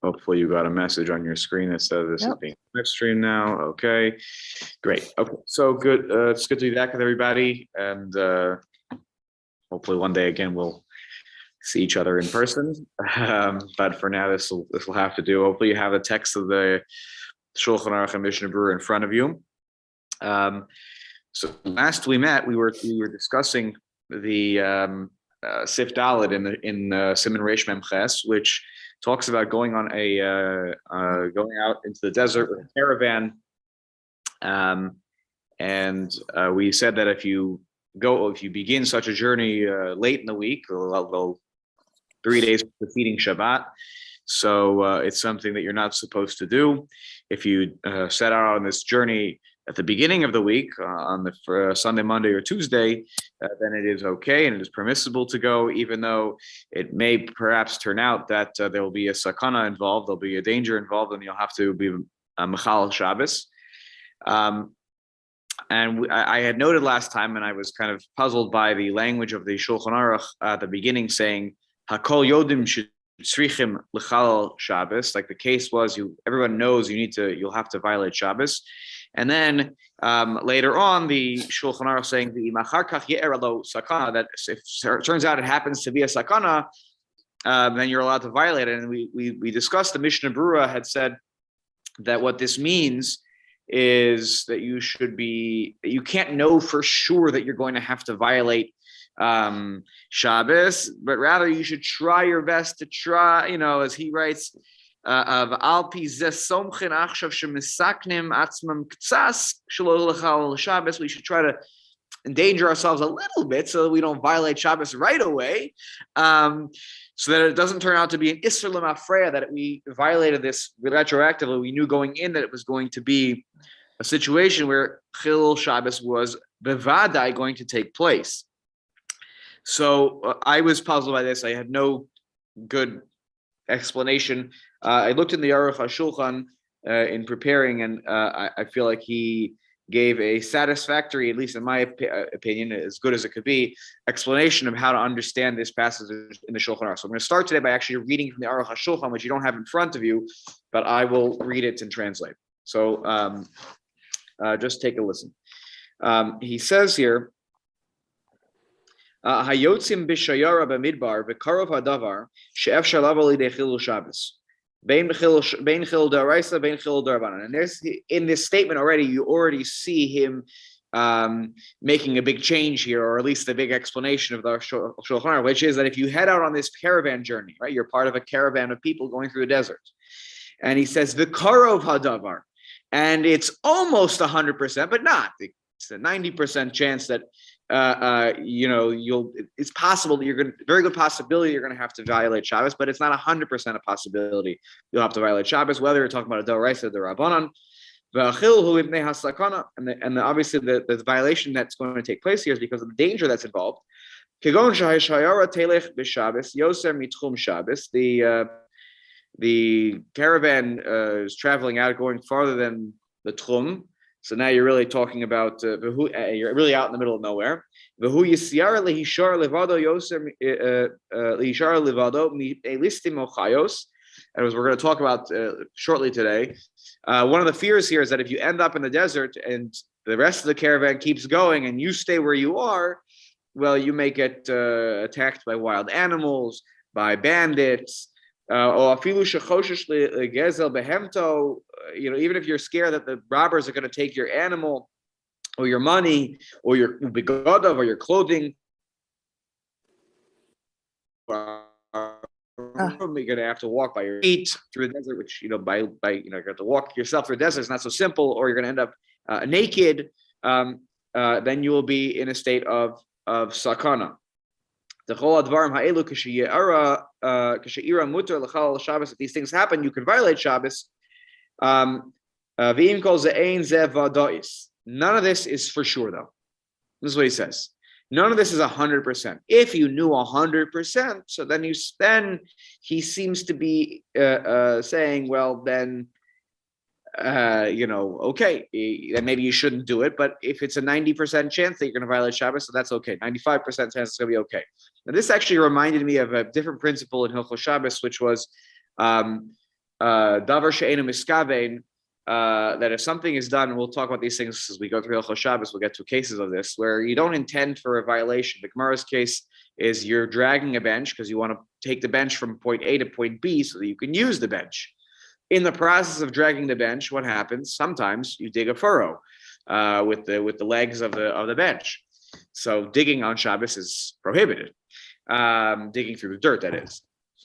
Hopefully you got a message on your screen that says this is being live streamed now. Okay, great. Okay, so good. It's good to be back with everybody, and hopefully one day again we'll see each other in person. But for now, this will have to do. Hopefully you have the text of the Shulchan Aruch and Mishnah Berurah in front of you. So last we met, we were discussing the Sif Dalet in Siman Reish Mem Ches, which talks about going on going out into the desert with a caravan, and we said that if you begin such a journey late in the week, 3 days preceding Shabbat, so it's something that you're not supposed to do. If you set out on this journey at the beginning of the week, on the Sunday, Monday, or Tuesday, then it is okay and it is permissible to go, even though it may perhaps turn out that there will be a sakana involved, there'll be a danger involved, and you'll have to be mechal Shabbos. And I had noted last time, and I was kind of puzzled by the language of the Shulchan Aruch at the beginning, saying Hakol Yodim Tzrichim L'chal Shabbos. Like the case was, everyone knows you'll have to violate Shabbos. And then later on, the Shulchan Aruch saying the Macharkach Ye'eralo Sakana, that if it turns out it happens to be a Sakana, then you're allowed to violate it. And we discussed, the Mishnah Berurah had said that what this means is that you can't know for sure that you're going to have to violate Shabbos, but rather you should try your best to try, as he writes, we should try to endanger ourselves a little bit so that we don't violate Shabbos right away, so that it doesn't turn out to be an Isser L'Mafreya, that we violated this retroactively. We knew going in that it was going to be a situation where Chilul Shabbos was bevadai going to take place. So I was puzzled by this. I had no good explanation. I looked in the Aruch HaShulchan in preparing, and I feel like he gave a satisfactory, at least in my opinion, as good as it could be, explanation of how to understand this passage in the Shulchan Aruch. So I'm going to start today by actually reading from the Aruch HaShulchan, which you don't have in front of you, but I will read it and translate. So just take a listen. He says here, Hayotzim b'shayara b'midbar v'karov hadavar she'efshar lavo lidei chilul Shabbos. Bein chilul daraisa, bein chilul darabanan. And there's, in this statement already, you already see him making a big change here, or at least a big explanation of the Shulchan Aruch, which is that if you head out on this caravan journey, right, you're part of a caravan of people going through the desert. And he says, v'karov hadavar. And it's almost 100%, but not. It's a 90% chance that it's possible that very good possibility you're going to have to violate Shabbos, but it's not 100% a possibility you'll have to violate Shabbos, whether you're talking about a Doraisa or the Rabbanan. And obviously the violation that's going to take place here is because of the danger that's involved. The caravan is traveling out, going farther than the Tchum. So now you're really talking about, you're really out in the middle of nowhere. And as we're going to talk about shortly today, one of the fears here is that if you end up in the desert and the rest of the caravan keeps going and you stay where you are, well, you may get attacked by wild animals, by bandits, or even if you're scared that the robbers are going to take your animal or your money or your begodav or your clothing, you're going to have to walk by your feet through the desert, which you have to walk yourself through the desert. It's not so simple, or you're going to end up naked. Then you will be in a state of sakana. If these things happen, you can violate Shabbos. None of this is for sure, though. This is what he says. None of this is 100%. If you knew 100%, so then he seems to be saying, well, then okay, then maybe you shouldn't do it. But if it's a 90% chance that you're going to violate Shabbos, so that's okay. 95% chance it's going to be okay. Now, this actually reminded me of a different principle in Hilchot Shabbat, which was davar she'einu miskavein, that if something is done, and we'll talk about these things as we go through Hilchot Shabbos, we'll get to cases of this, where you don't intend for a violation. The Gemara's case is you're dragging a bench because you want to take the bench from point A to point B so that you can use the bench. In the process of dragging the bench, what happens? Sometimes you dig a furrow with the legs of the bench. So digging on Shabbos is prohibited. Digging through the dirt, that is.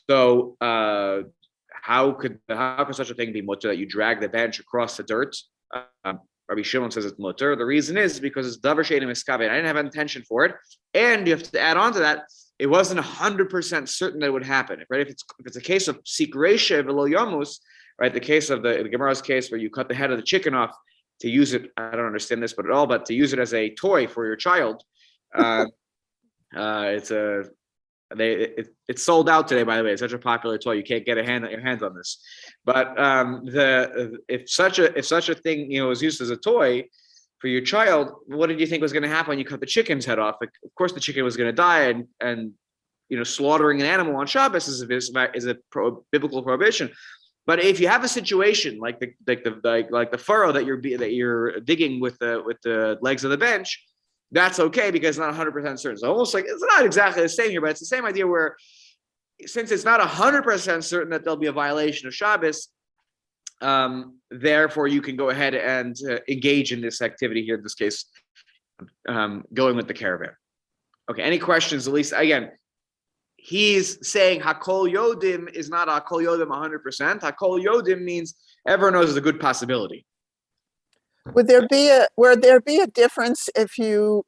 So how could such a thing be mutter that you drag the bench across the dirt? Rabbi Shimon says it's mutter. The reason is because it's davar she'einu miskaven. I didn't have intention for it, and you have to add on to that. It wasn't 100% certain that it would happen. Right? If it's a case of sikresha v'lo yamus, right? The case of the Gemara's case where you cut the head of the chicken off to use it. I don't understand this, but at all. But to use it as a toy for your child, it's sold out today. By the way, it's such a popular toy. You can't get your hands on this. But if such a thing was used as a toy for your child, what did you think was going to happen when you cut the chicken's head off? Like, of course, the chicken was going to die, and slaughtering an animal on Shabbos is a biblical prohibition. But if you have a situation like the furrow that you're digging with the legs of the bench, that's okay because it's not 100% certain. So almost like it's not exactly the same here, but it's the same idea where since it's not 100% certain that there'll be a violation of Shabbos, therefore you can go ahead and engage in this activity here. In this case, going with the caravan. Okay. Any questions? At least again, he's saying Hakol Yodim is not Hakol Yodim 100%. Hakol Yodim means everyone knows is a good possibility. Would there be a difference if you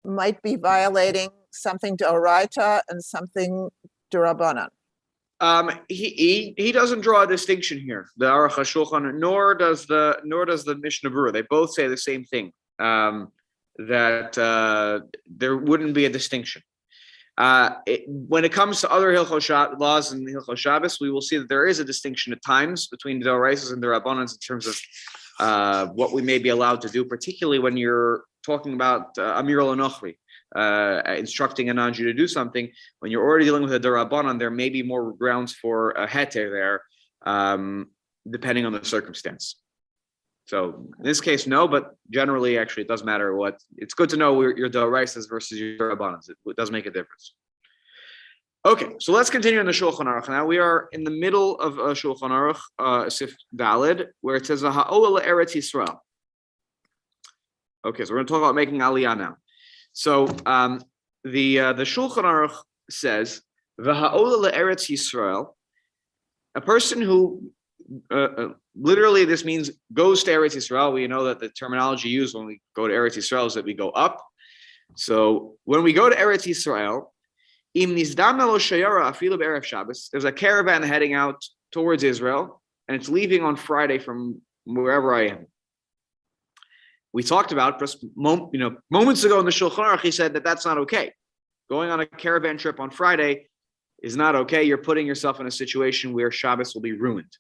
might be violating something d'oraita and something d'Rabbanan? He doesn't draw a distinction here. The Aruch HaShulchan, nor does the Mishnah Berurah. They both say the same thing. That there wouldn't be a distinction. When it comes to other Hilchot laws in Hilchot Shabbos, we will see that there is a distinction at times between the d'oraisas and the Rabbanans in terms of what we may be allowed to do, particularly when you're talking about Amir al-Nochri, instructing a non-Jew to do something. When you're already dealing with a D'Rabbanan, there may be more grounds for a heter there, depending on the circumstance. So in this case, no, but generally, actually, it does matter what. It's good to know your D'Oraisas versus your D'Rabbanans. It does make a difference. Okay, so let's continue in the Shulchan Aruch. Now we are in the middle of Shulchan Aruch, Sif Daled, where it says Ha'ola Eretz Yisrael. Okay, so we're going to talk about making Aliyah now. So the Shulchan Aruch says Ha'ola Eretz Yisrael, a person who literally this means goes to Eretz Yisrael. We know that the terminology used when we go to Eretz Yisrael is that we go up. So when we go to Eretz Yisrael, there's a caravan heading out towards Israel, and it's leaving on Friday from wherever I am. We talked about moments ago in the Shulchan Aruch. He said that that's not okay. Going on a caravan trip on Friday is not okay. You're putting yourself in a situation where Shabbos will be ruined.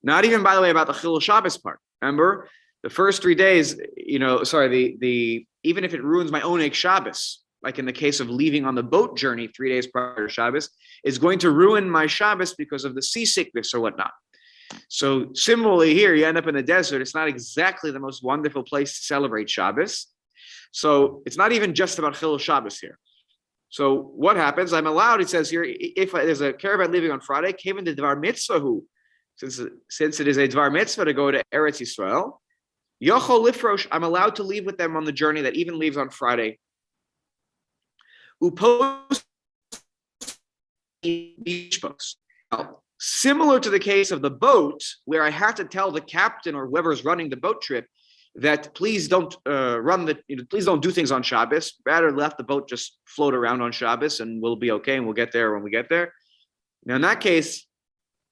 Not even, by the way, about the Chilul Shabbos part. Remember, the first 3 days, the even if it ruins my Oneg Shabbos, like in the case of leaving on the boat journey 3 days prior to Shabbos, is going to ruin my Shabbos because of the seasickness or whatnot. So similarly here, you end up in the desert. It's not exactly the most wonderful place to celebrate Shabbos. So it's not even just about Chilul Shabbos here. So what happens? I'm allowed, it says here, if there's a caravan leaving on Friday, came into Dvar Mitzvahu, since it is a Dvar Mitzvah to go to Eretz Yisrael, Yochol Lifrosh, I'm allowed to leave with them on the journey that even leaves on Friday. Upos beach boats. Similar to the case of the boat, where I have to tell the captain or whoever's running the boat trip that please don't please don't do things on Shabbos. Rather, let the boat just float around on Shabbos, and we'll be okay, and we'll get there when we get there. Now, in that case,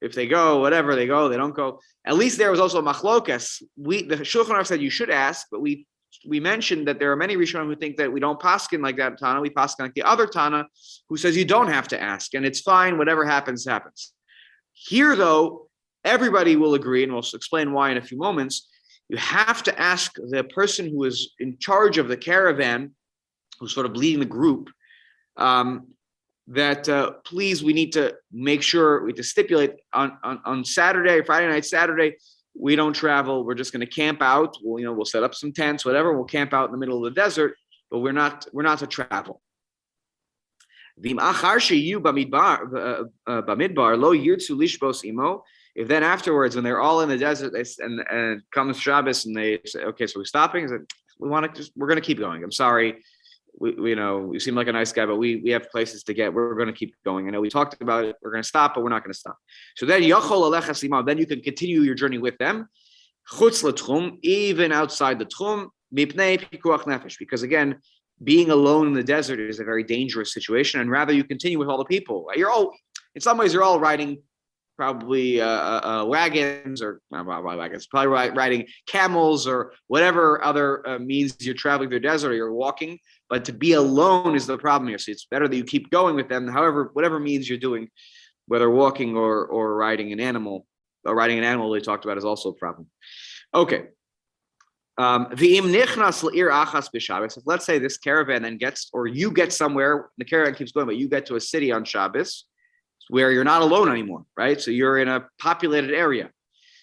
if they go, whatever, they go, they don't go. At least there was also a machlokas. The Shulchan Aruch said you should ask, but we mentioned that there are many Rishonim who think that we don't paskin like that Tana. We paskin like the other Tana, who says you don't have to ask, and it's fine. Whatever happens, happens. Here, though, everybody will agree, and we'll explain why in a few moments. You have to ask the person who is in charge of the caravan, who's sort of leading the group, that please, we need to make sure, we need to stipulate on Saturday, Friday night, Saturday, we don't travel. We're just going to camp out. We'll set up some tents, whatever. We'll camp out in the middle of the desert, but we're not to travel. If then afterwards, when they're all in the desert, and comes Shabbos, and they say, okay, so we're stopping. We're going to keep going. I'm sorry. You seem like a nice guy, but we have places to get. We're going to keep going. I know we talked about it. We're going to stop, but we're not going to stop. So then then you can continue your journey with them. Even outside the tchum, because again, being alone in the desert is a very dangerous situation, and rather you continue with all the people. In some ways, you're all riding probably wagons or wagons, probably riding camels or whatever other means you're traveling through the desert or you're walking. But to be alone is the problem here. So it's better that you keep going with them, whatever means you're doing, whether walking or riding an animal. Riding an animal they talked about is also a problem. Okay. If let's say this caravan then you get somewhere, the caravan keeps going, but you get to a city on Shabbos where you're not alone anymore, right? So you're in a populated area.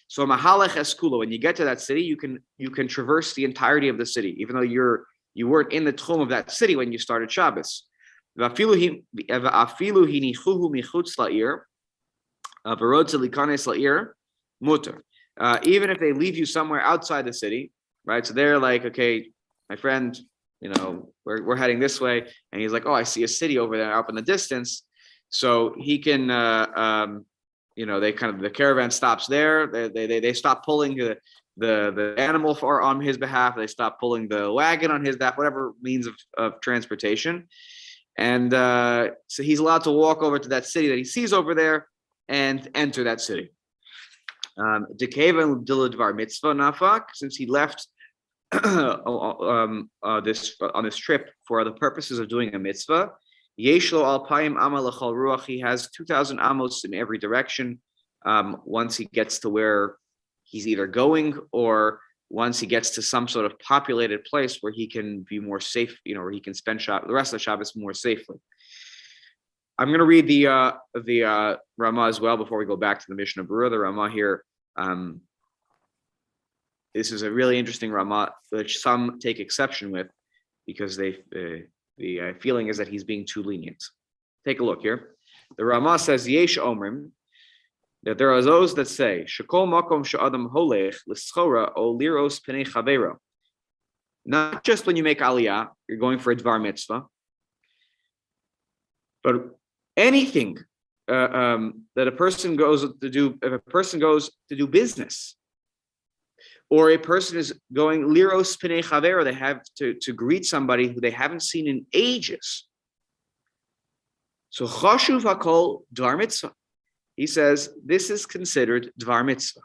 So Mahalech Eskula, when you get to that city, you can traverse the entirety of the city, even though you weren't in the tchum of that city when you started Shabbos. Even if they leave you somewhere outside the city, right? So they're like, okay, my friend, we're heading this way, and he's like, oh, I see a city over there up in the distance. So he can, the caravan stops there. They stop pulling the animal on his behalf. They stop pulling the wagon on his behalf, whatever means of transportation. And so he's allowed to walk over to that city that he sees over there and enter that city. Since he left on this trip for the purposes of doing a mitzvah, he has 2,000 amos in every direction. Once he gets to where he's either going, or once he gets to some sort of populated place where he can be more safe, where he can spend the rest of the Shabbos more safely. I'm going to read the Ramah as well before we go back to the Mishnah Berurah. The Ramah here, this is a really interesting Ramah, which some take exception with, because the feeling is that he's being too lenient. Take a look here. The Ramah says, Yesh Omrim, that there are those that say, Shekol makom she'adam holech l'schora o liros penei chavero. Not just when you make aliyah, you're going for a dvar mitzvah, but anything that a person goes to do, if a person goes to do business, or a person is going liros penei chavero, they have to greet somebody who they haven't seen in ages. So chashuv hakol dvar mitzvah. He says this is considered dvar mitzvah,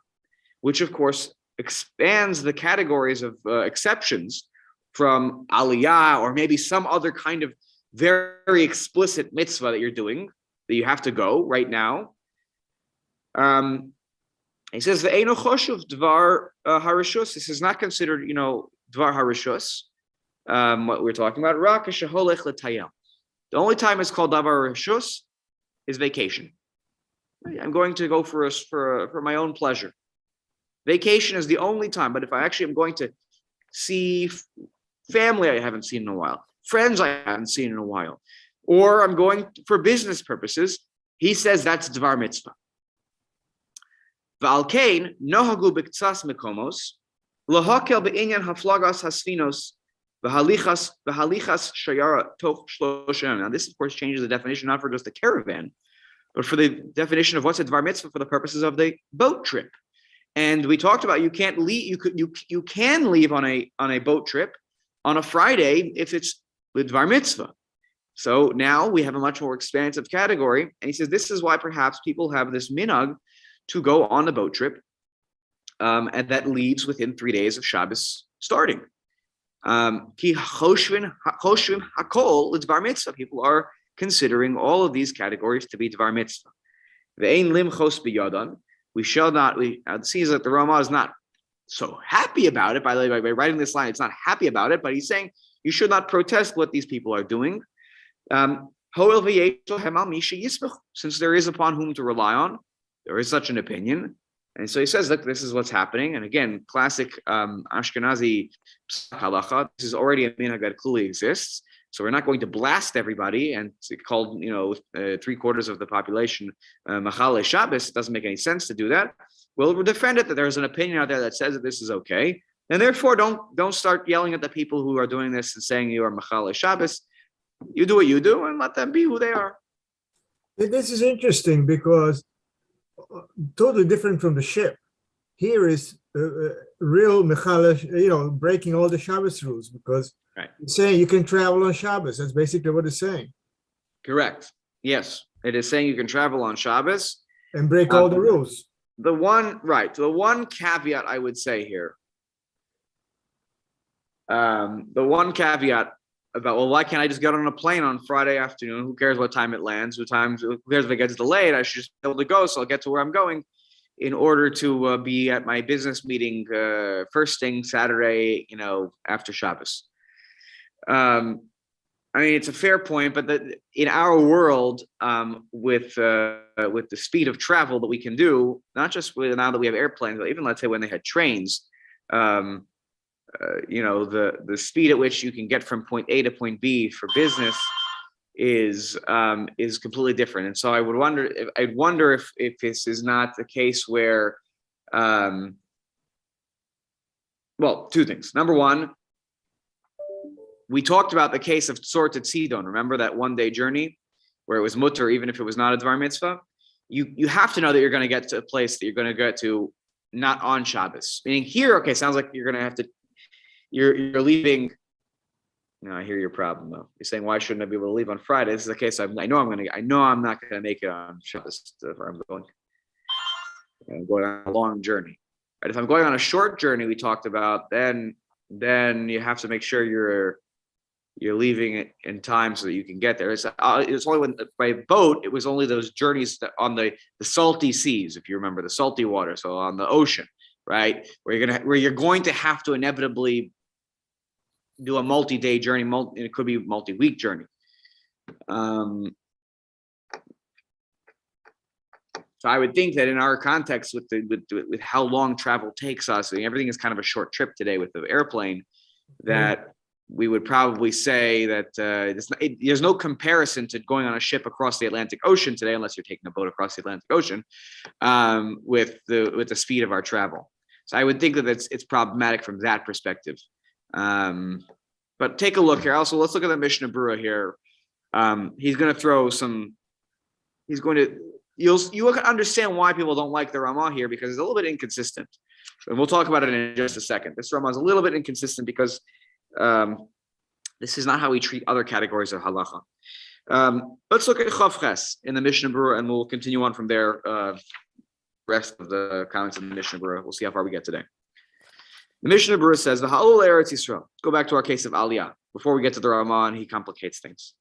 which of course expands the categories of exceptions from aliyah, or maybe some other kind of very explicit mitzvah that you're doing, that you have to go right now. He says ve'eino choshuv dvar harishus. This is not considered, dvar harishus. What we're talking about, rak sheholech l'tayel. The only time it's called davar harishus is vacation. I'm going to go for my own pleasure. Vacation is the only time. But if I actually am going to see family I haven't seen in a while, friends I haven't seen in a while, or I'm going for business purposes, he says that's dvar mitzvah. V'alkein nohagu b'ktsas mekomos lahakel be'inyan haflagas hasfinos v'halichas shayara toch shloshem. Now this of course changes the definition not for just the caravan, but for the definition of what's a dvar mitzvah for the purposes of the boat trip. And we talked about you can't leave. You can leave on a boat trip on a Friday if it's with dvar mitzvah. So now we have a much more expansive category. And he says this is why perhaps people have this minhag to go on the boat trip, and that leaves within 3 days of Shabbos starting. Ki choshvin hakol l'dvar mitzvah. People are considering all of these categories to be dvar mitzvah. Ve'ein limchos biyadan. We shall not. It seems that the Ramah is not so happy about it. By the way, by writing this line, it's not happy about it. But he's saying you should not protest what these people are doing. Since there is upon whom to rely on, there is such an opinion. And so he says, look, this is what's happening. And again, classic Ashkenazi halacha, this is already a minhag that clearly exists. So we're not going to blast everybody and call, 3/4 of the population Machale Shabbos. It doesn't make any sense to do that. We'll defend it that there's an opinion out there that says that this is okay. And therefore, don't start yelling at the people who are doing this and saying you are Machale Shabbos. You do what you do and let them be who they are. This is interesting because totally different from the ship. Here is real Mechalesh, breaking all the Shabbos rules because it's saying you can travel on Shabbos. That's basically what it's saying. Correct. Yes, it is saying you can travel on Shabbos and break all the rules. The one caveat I would say here. The one caveat about, well, why can't I just get on a plane on Friday afternoon? Who cares what time it lands? Who cares if it gets delayed? I should just be able to go, so I'll get to where I'm going in order to be at my business meeting first thing Saturday, after Shabbos. It's a fair point, but in our world, with the speed of travel that we can do, not just now that we have airplanes, but even let's say when they had trains, the speed at which you can get from point A to point B for business is completely different. And so I would wonder if this is not the case where, two things. Number one, we talked about the case of Tzor to Tzidon. Remember that one-day journey where it was mutter, even if it was not a Dvar Mitzvah? You have to know that you're going to get to a place that you're going to get to not on Shabbos. Meaning here, okay, sounds like you're going to have to, you're leaving. I hear your problem though. You're saying, why shouldn't I be able to leave on Friday? This is the case. I know I'm not going to make it on Shabbos where I'm going. I'm going on a long journey. Right? If I'm going on a short journey, we talked about, then you have to make sure you're leaving it in time so that you can get there. It's only when by boat, it was only those journeys that on the salty seas, if you remember, the salty water. So on the ocean, right, where you're going to have to inevitably do a multi-day journey. It could be multi-week journey. So I would think that in our context, with how long travel takes us, everything is kind of a short trip today with the airplane. That we would probably say that there's no comparison to going on a ship across the Atlantic Ocean today, unless you're taking a boat across the Atlantic Ocean, with the speed of our travel. So I would think that it's problematic from that perspective. But take a look here. Also, let's look at the Mishnah Berurah here. He's going to throw some. You'll understand why people don't like the Ramah here because it's a little bit inconsistent. And we'll talk about it in just a second. This Ramah is a little bit inconsistent because this is not how we treat other categories of halacha. Let's look at Chav Ches in the Mishnah Berurah, and we'll continue on from there. Rest of the comments in the Mishnah Berurah. We'll see how far we get today. The Mishnah Berurah says, "The Halul Eretz Yisrael." Go back to our case of Aliyah before we get to the Ramah, and he complicates things.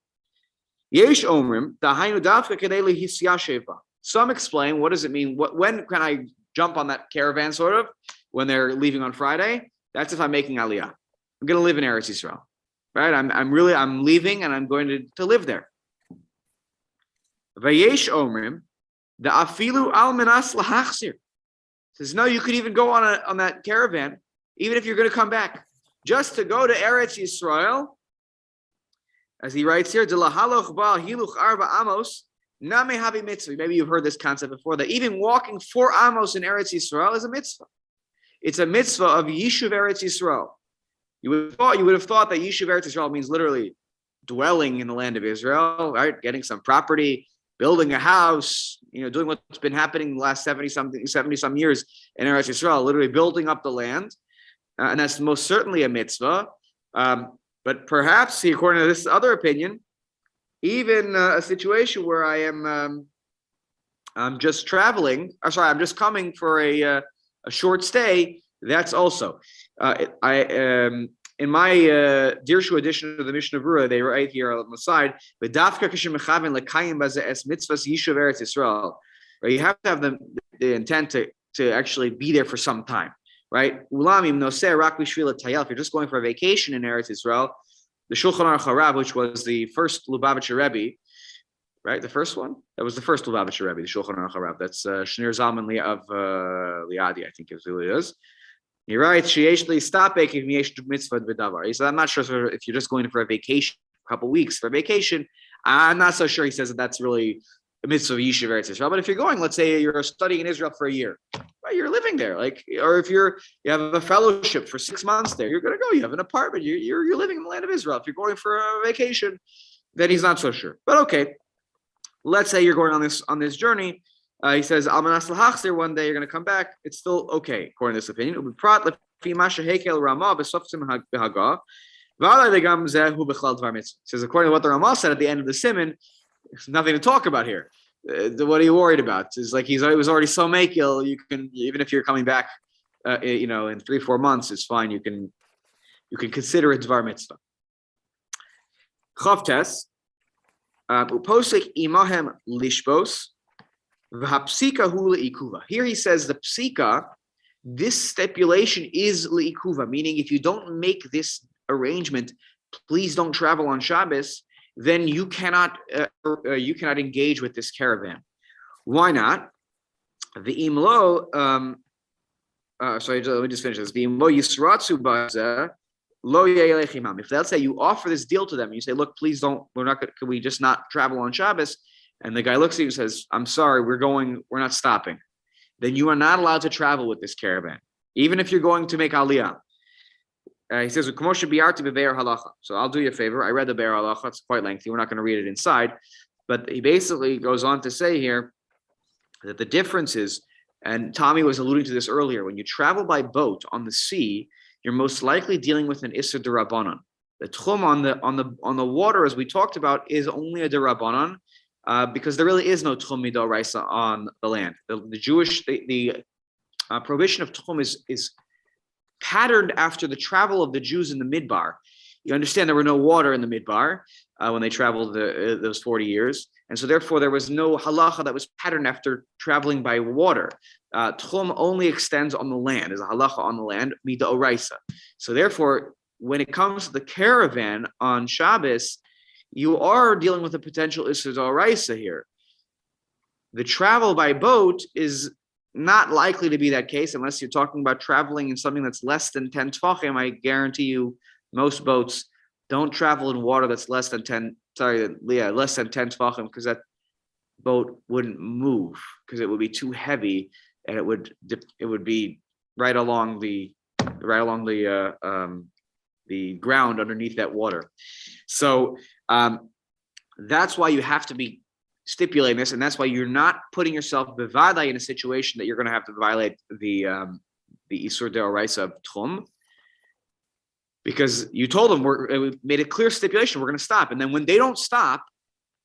Yesh Omrim Dahainu Davka Kedei Hisyasheva. Some explain what does it mean. When can I jump on that caravan? Sort of when they're leaving on Friday. That's if I'm making Aliyah. I'm going to live in Eretz Yisrael, right? I'm leaving and I'm going to live there. Vayesh Omrim the Afilu Al Minas Lahachsir says no. You could even go on that caravan, even if you're going to come back, just to go to Eretz Yisrael. As he writes here, Delahaloch Ba Hiluch Arba Amos Name Habi Mitzvah. Maybe you've heard this concept before, that even walking 4 Amos in Eretz Yisrael is a mitzvah. It's a mitzvah of Yishuv Eretz Yisrael. You would have thought that Yishuv Eretz Yisrael means literally dwelling in the land of Israel, right? Getting some property, building a house, doing what's been happening the last 70 some years in Eretz Yisrael, literally building up the land. And that's most certainly a mitzvah. But perhaps, according to this other opinion, even a situation where I am, I'm just traveling. I'm just coming for a short stay. That's also. In my Dirshu edition of the Mishnah Berurah, they write here on the side, "V'dafka k'shemechaven lekayim baze es mitzvahs yishuv Eretz Yisrael." Right, you have to have the intent to actually be there for some time. Right? Ulamim noseh rak b'shvil tayel. If you're just going for a vacation in Eretz Yisrael, the Shulchan Aruch Harav, which was the first Lubavitcher Rebbe, right? The first one? That was the first Lubavitcher Rebbe, the Shulchan Aruch Harav. That's Shneur Zalman of Liadi, I think is who it is. He writes, "Sheyesh li stapek if yesh mitzvah b'davar." He said, "I'm not sure if you're just going for a vacation, a couple weeks for a vacation. I'm not so sure." He says that that's really a mitzvah of Yishuv Eretz Yisrael. But if you're going, let's say you're studying in Israel for a year, right, you're living there, like, or if you have a fellowship for 6 months there, you're going to go. You have an apartment. You're living in the land of Israel. If you're going for a vacation, then he's not so sure. But okay, let's say you're going on this journey. He says, "Almanas lahachzir." One day you're going to come back. It's still okay according to this opinion. Says according to what the Ramah said at the end of the Siman, there's nothing to talk about here. What are you worried about? It's like it was already so makil. You can, even if you're coming back, in 3-4 months, it's fine. You can consider it dvar mitzvah. Chavtes uposik imahem lishbos. Here he says the psika, this stipulation is leikuva, meaning if you don't make this arrangement, please don't travel on Shabbos, then you cannot engage with this caravan. Why not? The imlo, sorry, let me just finish this. The imlo yisratsu baza lo yelechimam. If let's say you offer this deal to them, you say, look, please don't. Can we just not travel on Shabbos? And the guy looks at you and says, I'm sorry, we're not stopping. Then you are not allowed to travel with this caravan, even if you're going to make aliyah. He says, so I'll do you a favor. I read the Be'er Halacha. It's quite lengthy. We're not going to read it inside. But he basically goes on to say here that the difference is, and Tommy was alluding to this earlier, when you travel by boat on the sea, you're most likely dealing with an Isser D'Rabbanan. The Tchum on the water, as we talked about, is only a D'Rabbanan. Because there really is no Tchum Midoraisa on the land. The Jewish prohibition of Tchum is patterned after the travel of the Jews in the Midbar. You understand there were no water in the Midbar when they traveled those 40 years, and so therefore there was no halacha that was patterned after traveling by water. Tchum only extends on the land, is a halacha on the land, Midoraisa. So therefore, when it comes to the caravan on Shabbos, you are dealing with a potential Isser D'Oraisa here. The travel by boat is not likely to be that case unless you're talking about traveling in something that's less than 10 Tvachim. I guarantee you most boats don't travel in water that's less than 10 Tvachim, because that boat wouldn't move because it would be too heavy and it would be right along the ground underneath that water. So that's why you have to be stipulating this, and that's why you're not putting yourself bevadai in a situation that you're going to have to violate the Isur Deoraisa of Tchum, because you told them we made a clear stipulation, we're going to stop, and then when they don't stop,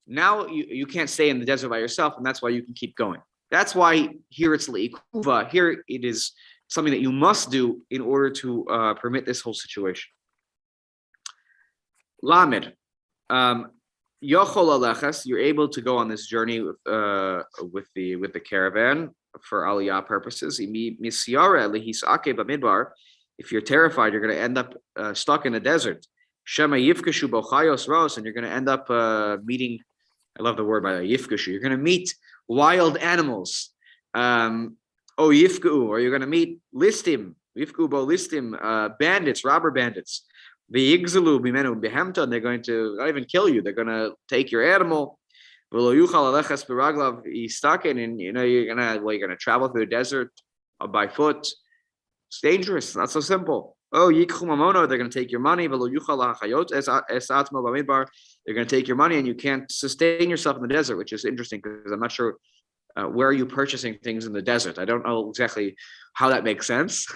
now you can't stay in the desert by yourself, and that's why you can keep going. That's why here it's leikuva. Here it is something that you must do in order to permit this whole situation. Lamed, Yochol Alechas, you're able to go on this journey with the caravan for aliyah purposes. If you're terrified, you're going to end up stuck in the desert. Shema Yifkashu Bochayos Ros, and you're going to end up meeting. I love the word by Yifkashu. You're going to meet wild animals. Yifku, or you're going to meet listim, Yifku Bo listim, bandits, robber bandits. The Yigzalu Bimenu Behemta, and they're going to not even kill you, they're going to take your animal. And you're gonna travel through the desert by foot. It's dangerous, not so simple. They're going to take your money. They're going to take your money, and you can't sustain yourself in the desert, which is interesting because I'm not sure where are you purchasing things in the desert. I don't know exactly how that makes sense.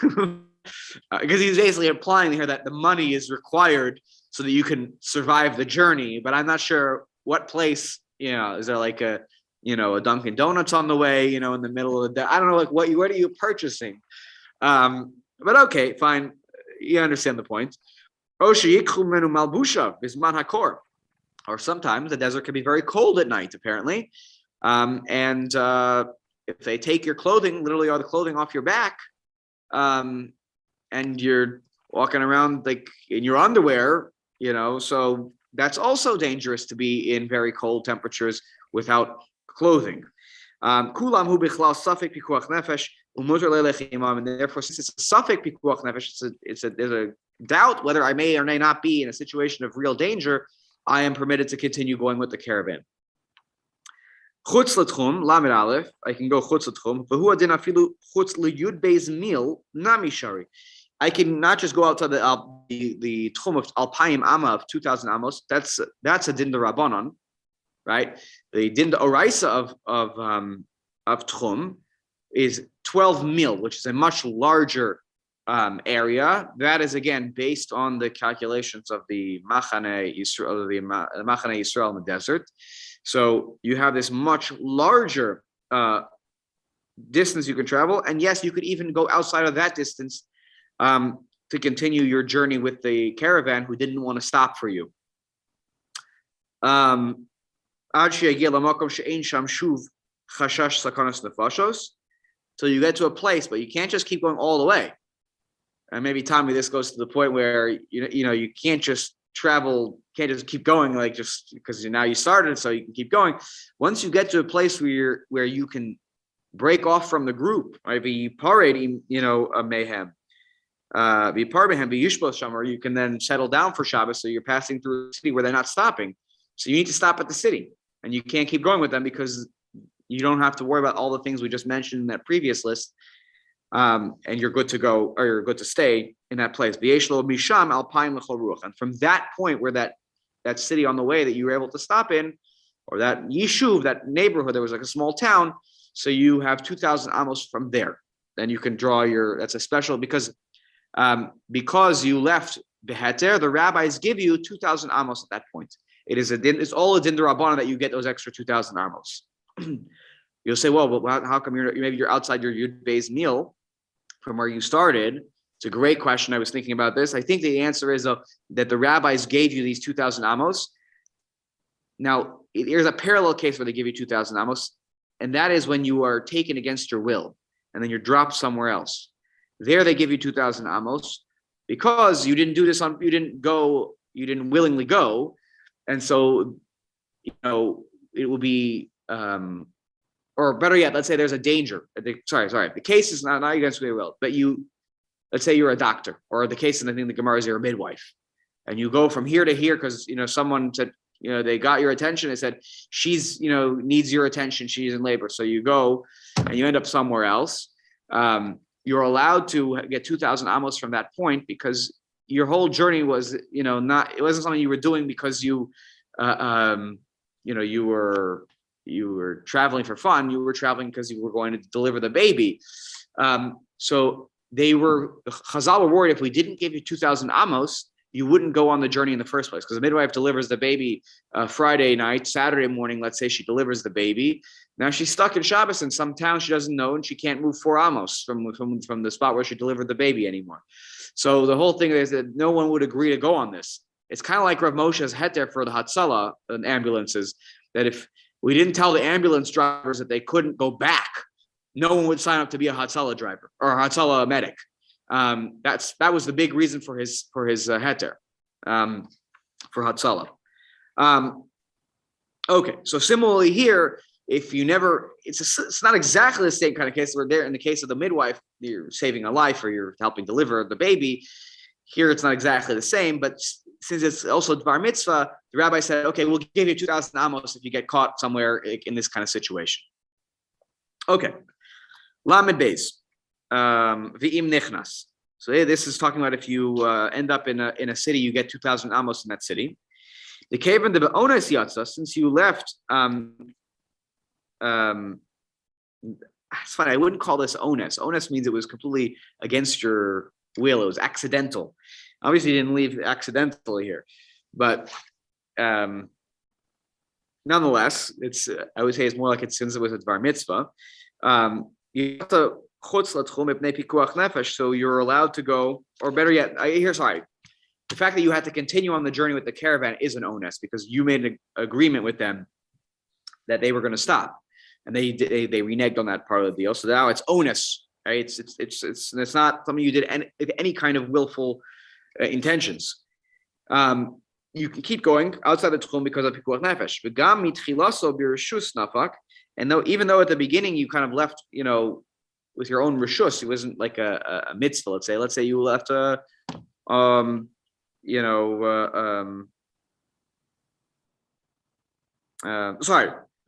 Because he's basically implying here that the money is required so that you can survive the journey, but I'm not sure what place, is there like a Dunkin' Donuts on the way, in the middle of the day? I don't know, like what are you purchasing? But okay, fine. You understand the point. Or sometimes the desert can be very cold at night, apparently. And if they take your clothing, literally all the clothing off your back, and you're walking around like in your underwear, so that's also dangerous to be in very cold temperatures without clothing. Kulam hu bichlal safek pikuach nefesh umutar leilech imam, and therefore, since it's a safek pikuach nefesh, there's a doubt whether I may or may not be in a situation of real danger. I am permitted to continue going with the caravan. Chutz l'tchum lamed aleph, I can go chutz l'tchum. V'hu adin afilu chutz liyud beis mil nami shari. I can not just go out to the tchum of alpayim amma of 2,000 amos. That's a din d'Rabbanan, right? The din d'oraisa of tchum is 12 mil, which is a much larger area. That is again based on the calculations of the Machane Yisrael, the Machane Yisrael in the desert. So you have this much larger distance you can travel, and yes, you could even go outside of that distance to continue your journey with the caravan who didn't want to stop for you. So you get to a place, but you can't just keep going all the way. And maybe Tommy, this goes to the point where you can't just travel, can't just keep going like just because now you started, so you can keep going. Once you get to a place where you can break off from the group, right? Be parading, a mayhem. Be parbehem, be yushbos sham, or you can then settle down for Shabbos. So you're passing through a city where they're not stopping. So you need to stop at the city, and you can't keep going with them because you don't have to worry about all the things we just mentioned in that previous list. And you're good to go, or you're good to stay in that place. And from that point where that city on the way that you were able to stop in, or that yishuv, that neighborhood, there was like a small town, so you have 2,000 amos from there. Then you can draw that's a special, because you left beheter, the rabbis give you 2,000 amos at that point. It's all a din d'Rabbanan that you get those extra 2,000 amos. You'll say, well, but how come maybe you're outside your Yud Beis meal from where you started? It's a great question. I was thinking about this. I think the answer is that the rabbis gave you these 2,000 amos. Now, there's a parallel case where they give you 2,000 amos, and that is when you are taken against your will, and then you're dropped somewhere else. There they give you 2,000 amos because you didn't do this you didn't willingly go, and so it will be or better yet, let's say there's a danger. The case is not against your will, but let's say you're a doctor, or the case, and I think the Gemara is you're a midwife, and you go from here to here because someone said they got your attention. They said she's needs your attention. She's in labor, so you go and you end up somewhere else. You're allowed to get 2,000 amos from that point because your whole journey was it wasn't something you were doing because you were traveling for fun. You were traveling because you were going to deliver the baby. So Chazal were worried if we didn't give you 2,000 amos, you wouldn't go on the journey in the first place, because the midwife delivers the baby Friday night, Saturday morning. Let's say she delivers the baby. Now she's stuck in Shabbos in some town she doesn't know, and she can't move 4 amos from the spot where she delivered the baby anymore. So the whole thing is that no one would agree to go on this. It's kind of like Rav Moshe's heter for the Hatzalah and ambulances, that if we didn't tell the ambulance drivers that they couldn't go back, no one would sign up to be a Hatzalah driver or a Hatzalah medic. That was the big reason for his heter for Hatzalah. Okay, so similarly here, if you never, it's not exactly the same kind of case where there in the case of the midwife, you're saving a life or you're helping deliver the baby. Here it's not exactly the same, but since it's also bar mitzvah, the rabbi said, okay, we'll give you 2,000 amos if you get caught somewhere in this kind of situation. Okay. Lamed beis. V'im nichnas. So this is talking about if you end up in a city, you get 2,000 amos in that city. The kaven de be'ones yatsa, since you left, it's funny, I wouldn't call this ones. Ones means it was completely against your will. It was accidental. Obviously, you didn't leave accidentally here, but nonetheless, I would say it's more like it's since it was a bar mitzvah. You have to so you're allowed to go, or better yet, the fact that you had to continue on the journey with the caravan is an onus because you made an agreement with them that they were going to stop, and they reneged on that part of the deal. So now it's onus, right? It's not something you did any kind of willful intentions. you can keep going outside the tchum because of pikuach nefesh. V'gam mitchilaso b'rishus nafak, and even though at the beginning you kind of left, with your own rishus, it wasn't like a mitzvah. Let's say you left sorry,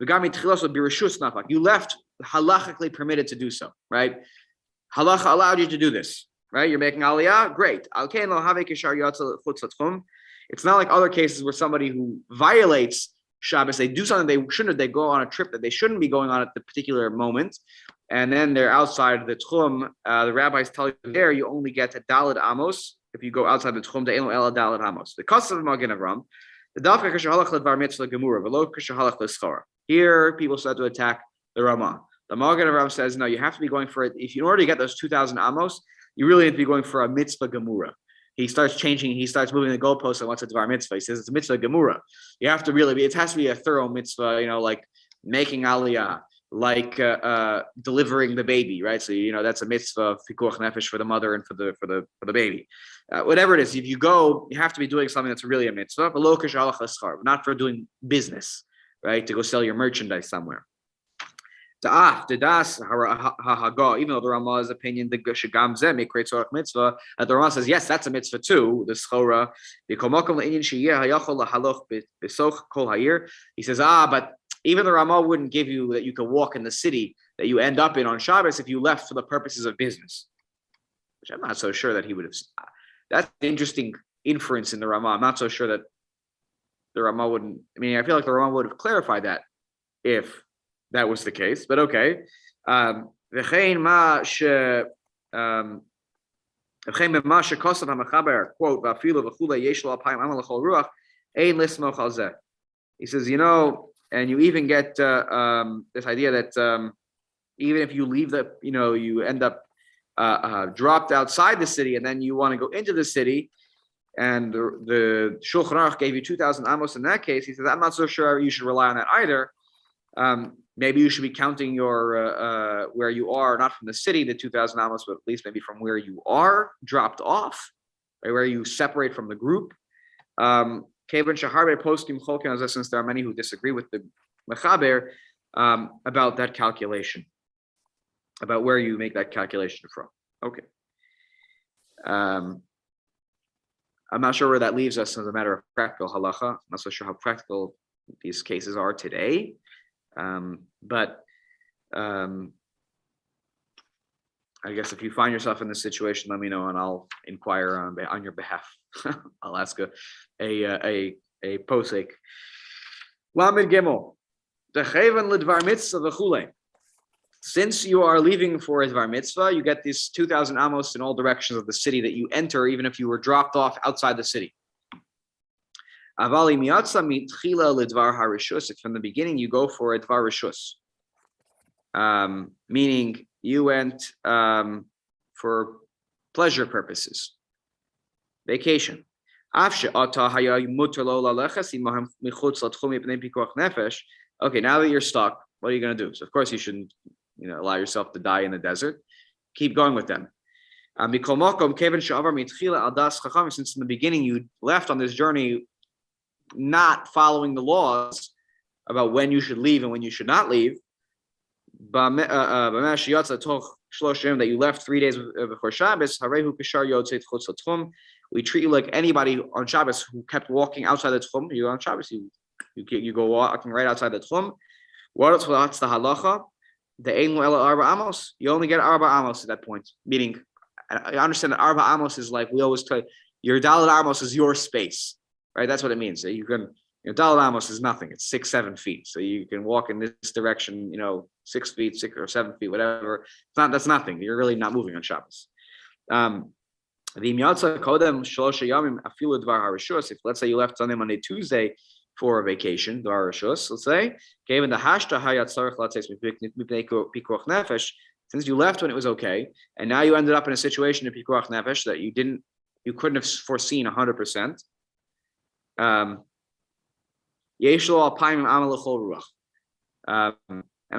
v'gam mitchilaso b'rishus nafak. You left halachically permitted to do so, right? Halacha allowed you to do this, right? You're making aliyah, great. It's not like other cases where somebody who violates Shabbos, they do something they shouldn't, they go on a trip that they shouldn't be going on at the particular moment, and then they're outside the tchum. The rabbis tell you there you only get a daled amos if you go outside the tchum. The ela daled amos. The cost of Magen Avram, the dafka kashalach ledvar mitzvah gemura, v'lo kashalach leschara. Here, people start to attack the Ramah. The Magen Avram says, no, you have to be going for it. If you in order to get those 2,000 amos, you really need to be going for a mitzvah gemura. He starts moving the goalposts on what's a dvar mitzvah. He says it's a mitzvah gemura. You have to really it has to be a thorough mitzvah, like making aliyah, like delivering the baby, right? So that's a mitzvah pikuach nefesh for the mother and for the baby. Whatever it is, if you go, you have to be doing something that's really a mitzvah, but not for doing business, right? To go sell your merchandise somewhere. Even though the Ramah's opinion, the mitzvah, the Ramah says yes, that's a mitzvah too. The schora, he says, but even the Ramah wouldn't give you that you can walk in the city that you end up in on Shabbos if you left for the purposes of business. Which I'm not so sure that he would have. That's an interesting inference in the Ramah. I'm not so sure that the Ramah wouldn't. I mean, I feel like the Ramah would have clarified that if that was the case, but okay. He says, and you even get this idea that even if you leave you end up dropped outside the city, and then you want to go into the city, and the Shulchan Aruch gave you 2,000 amos in that case. He says, I'm not so sure you should rely on that either. Maybe you should be counting your where you are, not from the city, the 2,000 amos, but at least maybe from where you are dropped off, right, where you separate from the group. Since there are many who disagree with the Mechaber about that calculation, about where you make that calculation from. Okay. I'm not sure where that leaves us as a matter of practical halacha. I'm not so sure how practical these cases are today. But I guess if you find yourself in this situation, let me know and I'll inquire on your behalf. I'll ask a posek. Lamed Gimel. Decheven lidvar mitzvah v'chulei. Since you are leaving for a dvar mitzvah, you get these 2,000 amos in all directions of the city that you enter, even if you were dropped off outside the city. Avali miyatza mitchila lidvar harishus. If from the beginning you go for a dvar rishus, meaning you went for pleasure purposes, vacation. Okay, now that you're stuck, what are you going to do? So of course you shouldn't, allow yourself to die in the desert. Keep going with them. Since in the beginning you left on this journey not following the laws about when you should leave and when you should not leave, that you left 3 days before Shabbos, we treat you like anybody on Shabbos who kept walking outside the tchum. You on Shabbos, you go walking right outside the tchum. What's the halacha? You only get arba amos at that point. Meaning, I understand that arba amos is like we always tell you, your daled amos is your space, right? That's what it means. So you can, daled amos is nothing. It's 6-7 feet. So you can walk in this direction, 6 feet, 6 or 7 feet, whatever. That's nothing. You're really not moving on Shabbos. If let's say you left Sunday, Monday, Tuesday for a vacation, let's say, since you left when it was okay, and now you ended up in a situation of pikuach nefesh that you couldn't have foreseen 100%. And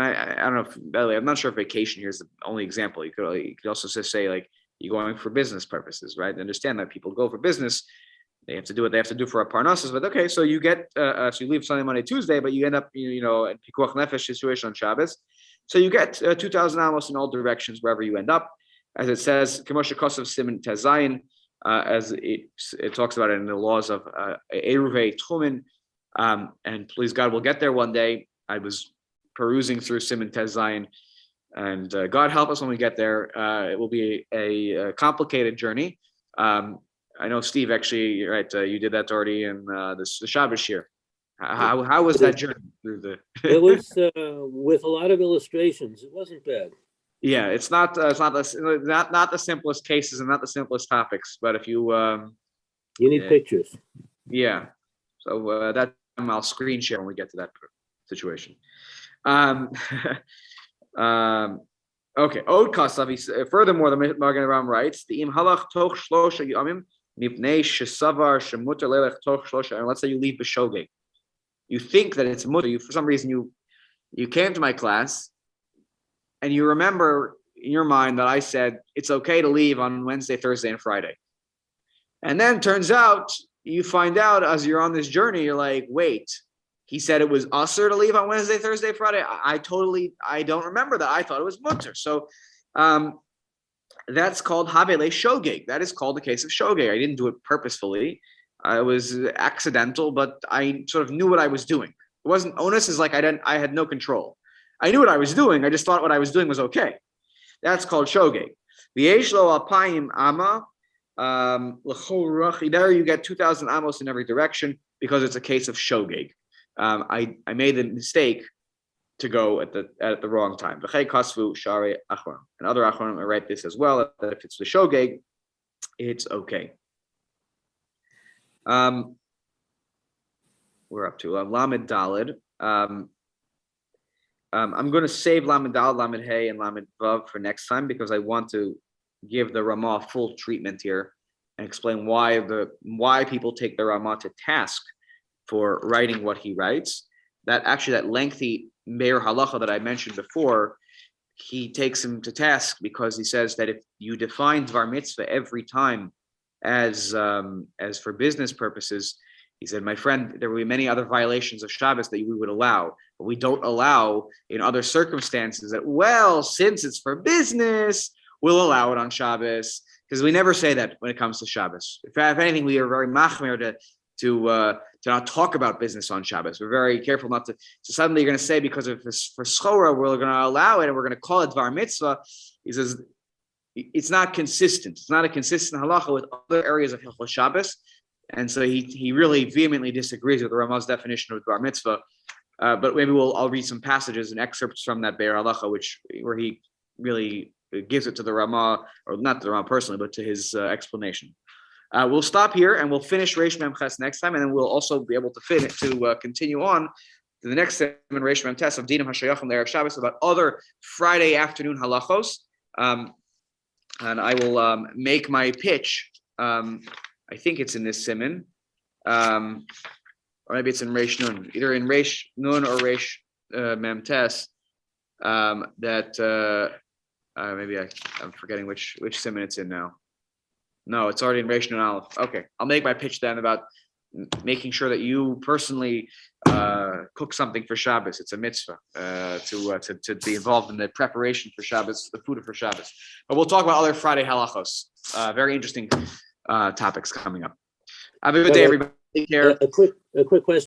I don't know if, by the way, I'm not sure if vacation here is the only example. You could also just say like you're going for business purposes, right? Understand that people go for business. they have to do what they have to do for a parnassus. But okay, so you get so you leave Sunday, Monday, Tuesday, but you end up in pikuach nefesh situation on Shabbos. So you get 2,000 amos in all directions wherever you end up, as it says Kemoshe Kosav Siman Tezayin, as it talks about it in the laws of Eruvei Tchumen. And please God, we'll get there one day. I was perusing through Siman Tezayin, and God help us when we get there. It will be a complicated journey. I know Steve, actually, right? You did that already in the Shabbos year. How was that journey through the? It was with a lot of illustrations. It wasn't bad. Yeah, it's not the simplest cases and not the simplest topics. But if you You need pictures. yeah, so that I'll screen share when we get to that situation. Okay. Od Kasav. Furthermore, the Magen Avraham writes, the im halach toch shlosha yamim mipnei shesavar shemuter lelech toch shlosha. And let's say you leave b'shogeg. You think that it's mutter. For some reason, you came to my class, and you remember in your mind that I said it's okay to leave on Wednesday, Thursday, and Friday. And then turns out you find out as you're on this journey, you're like, wait. He said it was usher to leave on Wednesday, Thursday, Friday. I don't remember that. I thought it was mutter. So that's called habele shogeg. That is called the case of shogeg. I didn't do it purposefully. I was accidental, but I sort of knew what I was doing. It wasn't onus, is like I had no control. I knew what I was doing. I just thought what I was doing was okay. That's called shogeg. V'yeshlo alpayim ama. There you get 2,000 amos in every direction because it's a case of shogeg. I made the mistake to go at the wrong time. And other achronim write this as well, that if it's the shogeg, it's okay. We're up to Lamed Daled. I'm going to save Lamed Daled, Lamed Hey, and Lamed Vav for next time because I want to give the Ramah full treatment here and explain why people take the Ramah to task for writing what he writes. That lengthy Meir Halacha that I mentioned before, he takes him to task because he says that if you define Dvar Mitzvah every time as for business purposes, he said, my friend, there will be many other violations of Shabbos that we would allow, but we don't allow in other circumstances that, well, since it's for business, we'll allow it on Shabbos, because we never say that when it comes to Shabbos. If anything, we are very machmir to not talk about business on Shabbos. We're very careful not to. So suddenly you're going to say because of this for schora, we're going to allow it and we're going to call it Dvar Mitzvah. He says it's not consistent. It's not a consistent halacha with other areas of Hilchot Shabbos, and so he really vehemently disagrees with the Ramah's definition of Dvar Mitzvah. But maybe I'll read some passages and excerpts from that Be'er Halacha, where he really gives it to the Ramah, or not to the Ramah personally, but to his explanation. We'll stop here and we'll finish Reish Mem Ches next time, and then we'll also be able to continue on to the next segment, Reish Mem Tes of Dinim Hashayachim L'Erev Shabbos, about other Friday afternoon halachos. And I will make my pitch. I think it's in this siman, or maybe it's in Reish Nun, either in Reish Nun or Reish Mem Tes. Maybe I'm forgetting which siman it's in now. No, it's already in Reish Nun Aleph. Okay, I'll make my pitch then about making sure that you personally cook something for Shabbos. It's a mitzvah to be involved in the preparation for Shabbos, the food for Shabbos. But we'll talk about other Friday halachos. Very interesting topics coming up. Have a good day, everybody. Take care. A quick question.